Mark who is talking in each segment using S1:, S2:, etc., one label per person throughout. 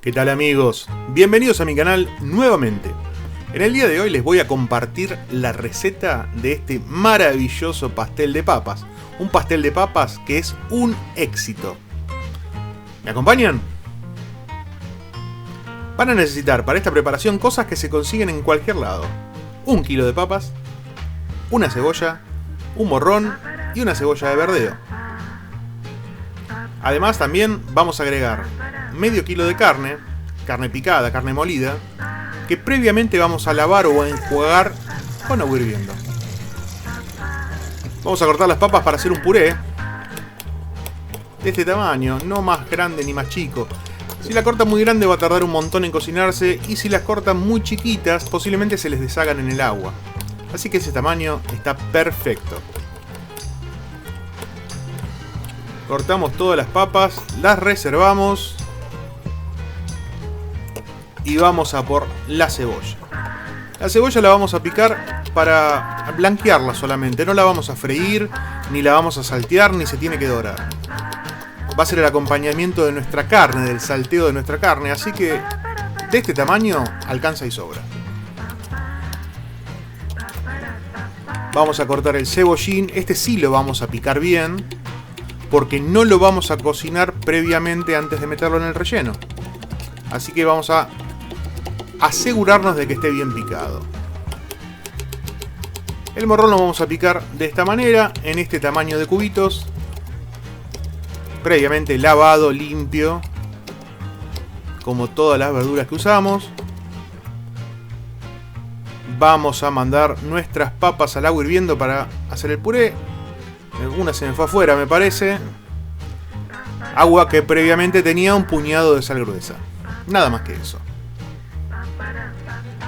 S1: ¿Qué tal amigos? Bienvenidos a mi canal nuevamente. En el día de hoy les voy a compartir la receta de este maravilloso pastel de papas. Un pastel de papas que es un éxito. ¿Me acompañan? Van a necesitar para esta preparación cosas que se consiguen en cualquier lado. 1 kilo de papas, una cebolla, un morrón y una cebolla de verdeo. Además también vamos a agregar medio kilo de carne picada, carne molida, que previamente vamos a lavar o a enjuagar con agua hirviendo. Vamos a cortar las papas para hacer un puré de este tamaño, no más grande ni más chico. Si la cortan muy grande va a tardar un montón en cocinarse, y si las cortan muy chiquitas posiblemente se les deshagan en el agua. Así que ese tamaño está perfecto. Cortamos todas las papas, las reservamos y vamos a por la cebolla. La cebolla la vamos a picar para blanquearla solamente, no la vamos a freír, ni la vamos a saltear, ni se tiene que dorar. Va a ser el acompañamiento de nuestra carne, del salteo de nuestra carne, así que de este tamaño alcanza y sobra. Vamos a cortar el cebollín, este sí lo vamos a picar bien, porque no lo vamos a cocinar previamente antes de meterlo en el relleno. Así que vamos a asegurarnos de que esté bien picado. El morrón lo vamos a picar de esta manera, en este tamaño de cubitos, previamente lavado, limpio, como todas las verduras que usamos. Vamos a mandar nuestras papas al agua hirviendo para hacer el puré. Alguna se me fue afuera, me parece. Agua que previamente tenía un puñado de sal gruesa. Nada más que eso.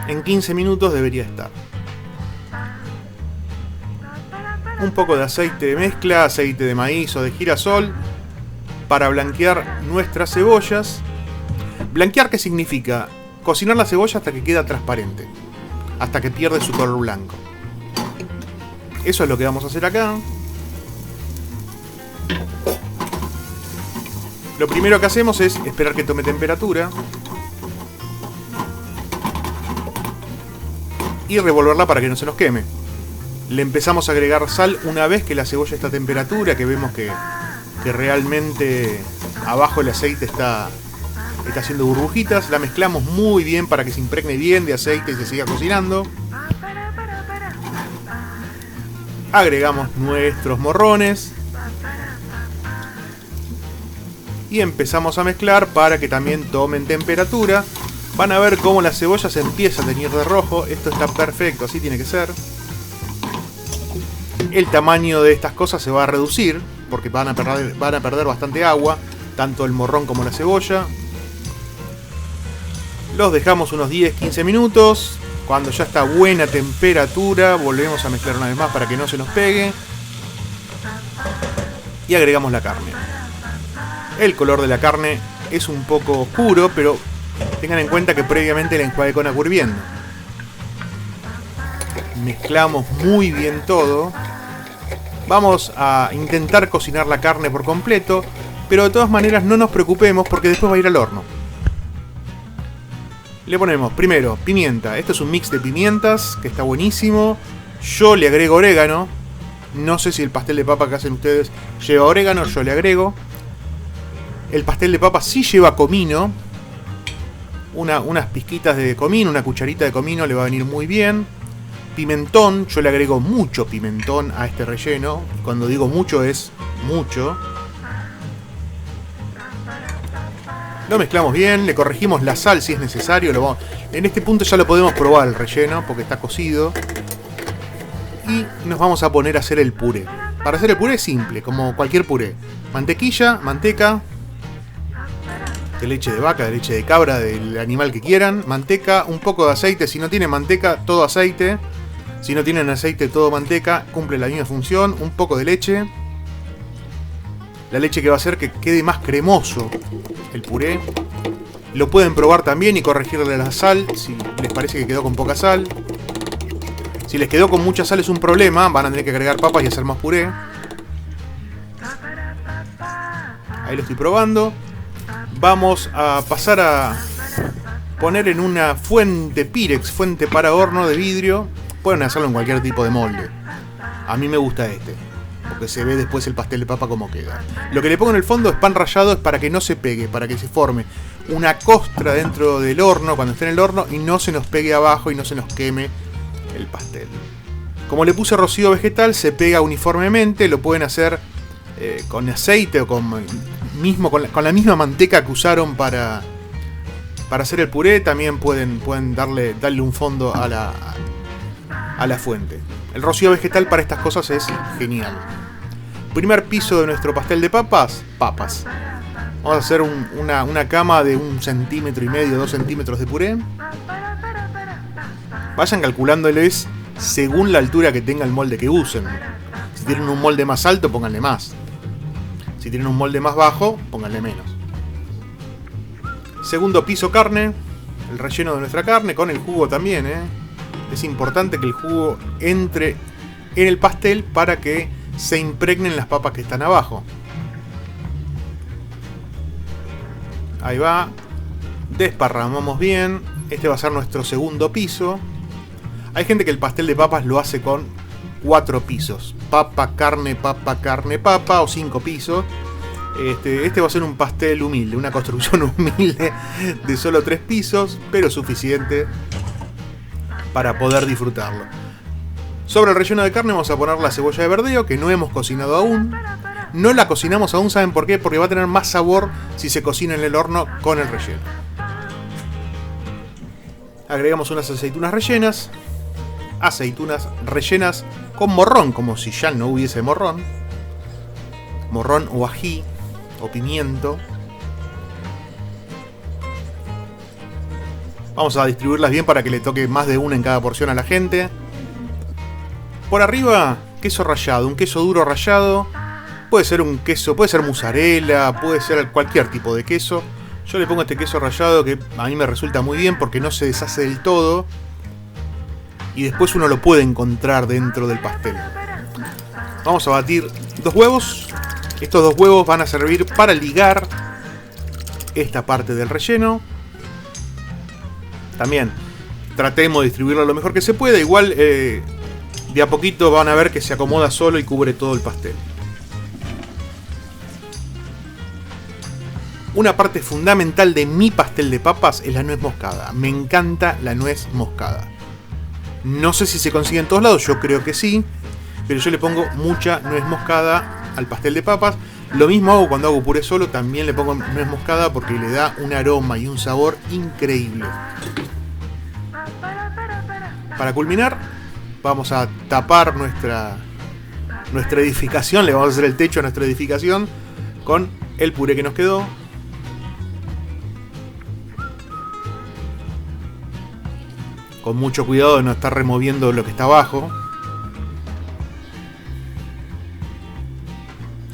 S1: En 15 minutos debería estar. Un poco de aceite de mezcla, aceite de maíz o de girasol, para blanquear nuestras cebollas. ¿Blanquear qué significa? Cocinar la cebolla hasta que queda transparente, hasta que pierde su color blanco. Eso es lo que vamos a hacer acá. Lo primero que hacemos es esperar que tome temperatura y revolverla para que no se nos queme. Le empezamos a agregar sal una vez que la cebolla está a temperatura, que vemos que realmente abajo el aceite está haciendo burbujitas. La mezclamos muy bien para que se impregne bien de aceite y se siga cocinando. Agregamos nuestros morrones y empezamos a mezclar para que también tomen temperatura. Van a ver cómo la cebolla se empieza a teñir de rojo. Esto está perfecto, así tiene que ser. El tamaño de estas cosas se va a reducir porque van a perder bastante agua, tanto el morrón como la cebolla. Los dejamos unos 10-15 minutos. Cuando ya está a buena temperatura, volvemos a mezclar una vez más para que no se nos pegue. Y agregamos la carne. El color de la carne es un poco oscuro, pero tengan en cuenta que previamente la enjuagué con agua hirviendo. Mezclamos muy bien todo. Vamos a intentar cocinar la carne por completo, pero de todas maneras no nos preocupemos porque después va a ir al horno. Le ponemos primero pimienta. Esto es un mix de pimientas que está buenísimo. Yo le agrego orégano. No sé si el pastel de papa que hacen ustedes lleva orégano, yo le agrego. El pastel de papa sí lleva comino. Unas pizquitas de comino, una cucharita de comino le va a venir muy bien. Pimentón, yo le agrego mucho pimentón a este relleno. Cuando digo mucho es mucho. Lo mezclamos bien, le corregimos la sal si es necesario. En este punto ya lo podemos probar el relleno porque está cocido. Y nos vamos a poner a hacer el puré. Para hacer el puré es simple, como cualquier puré. Mantequilla, manteca, de leche de vaca, de leche de cabra, del animal que quieran. Manteca, un poco de aceite. Si no tienen manteca, todo aceite. Si no tienen aceite, todo manteca. Cumple la misma función. Un poco de leche. La leche que va a hacer que quede más cremoso el puré. Lo pueden probar también y corregirle la sal si les parece que quedó con poca sal. Si les quedó con mucha sal es un problema. Van a tener que agregar papas y hacer más puré. Ahí lo estoy probando. vamos a pasar a poner en una fuente Pyrex, fuente para horno de vidrio. Pueden hacerlo en cualquier tipo de molde. A mí me gusta este, porque se ve después el pastel de papa como queda. Lo que le pongo en el fondo es pan rallado, es para que no se pegue, para que se forme una costra dentro del horno cuando esté en el horno y no se nos pegue abajo y no se nos queme el pastel. Como le puse rocío vegetal, se pega uniformemente. Lo pueden hacer con aceite o con la misma manteca que usaron para hacer el puré. También pueden darle un fondo a la fuente. El rocío vegetal para estas cosas es genial. Primer piso de nuestro pastel de papas. Vamos a hacer una cama de 1,5 centímetros, 2 centímetros de puré. Vayan calculándoles según la altura que tenga el molde que usen. Si tienen un molde más alto, pónganle más. Si tienen un molde más bajo, pónganle menos. Segundo piso, carne. El relleno de nuestra carne con el jugo también, Es importante que el jugo entre en el pastel para que se impregnen las papas que están abajo. Ahí va. Desparramamos bien. Este va a ser nuestro segundo piso. Hay gente que el pastel de papas lo hace con 4 pisos. Papa, carne, papa, o 5 pisos. Este va a ser un pastel humilde, una construcción humilde de solo 3 pisos, pero suficiente para poder disfrutarlo. Sobre el relleno de carne vamos a poner la cebolla de verdeo, que no hemos cocinado aún. No la cocinamos aún, ¿saben por qué? Porque va a tener más sabor si se cocina en el horno con el relleno. Agregamos unas aceitunas rellenas. Aceitunas rellenas con morrón, como si ya no hubiese morrón. Morrón o ají o pimiento. Vamos a distribuirlas bien para que le toque más de una en cada porción a la gente. Por arriba, queso rallado, un queso duro rallado. Puede ser un queso, puede ser mozzarella, puede ser cualquier tipo de queso. Yo le pongo este queso rallado que a mí me resulta muy bien porque no se deshace del todo. Y después uno lo puede encontrar dentro del pastel. Vamos a batir 2 huevos. Estos 2 huevos van a servir para ligar esta parte del relleno. También tratemos de distribuirlo lo mejor que se pueda. Igual de a poquito van a ver que se acomoda solo y cubre todo el pastel. Una parte fundamental de mi pastel de papas es la nuez moscada. Me encanta la nuez moscada. No sé si se consigue en todos lados, yo creo que sí. Pero yo le pongo mucha nuez moscada al pastel de papas. Lo mismo hago cuando hago puré solo, también le pongo nuez moscada porque le da un aroma y un sabor increíble. Para culminar, vamos a tapar nuestra edificación, le vamos a hacer el techo a nuestra edificación con el puré que nos quedó. Con mucho cuidado de no estar removiendo lo que está abajo.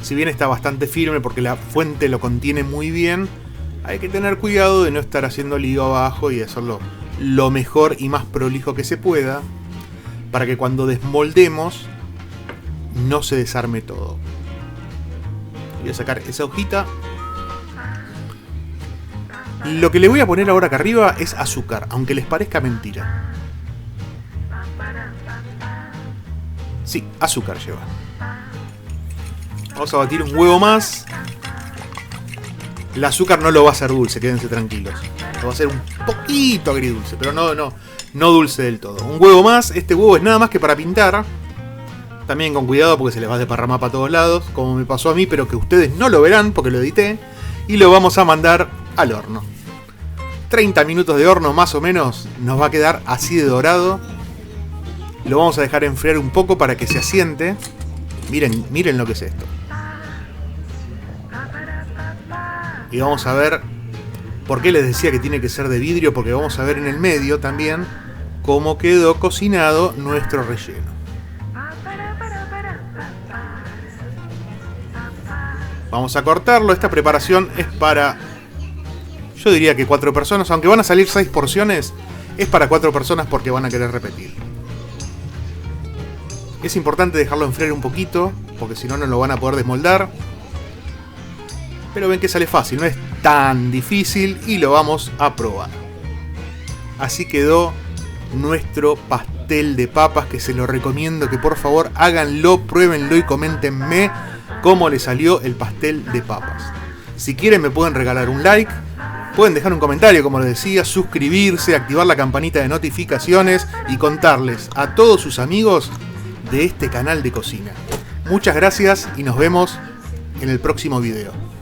S1: Si bien está bastante firme porque la fuente lo contiene muy bien, hay que tener cuidado de no estar haciendo lío abajo y hacerlo lo mejor y más prolijo que se pueda, para que cuando desmoldemos no se desarme todo. Voy a sacar esa hojita. Lo que le voy a poner ahora acá arriba es azúcar, aunque les parezca mentira. Sí, azúcar lleva. Vamos a batir un huevo más. El azúcar no lo va a hacer dulce, quédense tranquilos. Lo va a hacer un poquito agridulce, pero no dulce del todo. Un huevo más. Este huevo es nada más que para pintar. También con cuidado porque se les va a desparramar para todos lados, como me pasó a mí, pero que ustedes no lo verán porque lo edité. Y lo vamos a mandar al horno. 30 minutos de horno más o menos. Nos va a quedar así de dorado. Lo vamos a dejar enfriar un poco para que se asiente. Miren lo que es esto. Y vamos a ver por qué les decía que tiene que ser de vidrio, porque vamos a ver en el medio también cómo quedó cocinado nuestro relleno. Vamos a cortarlo. Esta preparación es para, yo diría que 4 personas, aunque van a salir 6 porciones, es para 4 personas porque van a querer repetir. Es importante dejarlo enfriar un poquito, porque si no, no lo van a poder desmoldar. Pero ven que sale fácil, no es tan difícil y lo vamos a probar. Así quedó nuestro pastel de papas, que se lo recomiendo que por favor háganlo, pruébenlo y coméntenme cómo les salió el pastel de papas. Si quieren me pueden regalar un like, pueden dejar un comentario como les decía, suscribirse, activar la campanita de notificaciones y contarles a todos sus amigos de este canal de cocina. Muchas gracias y nos vemos en el próximo video.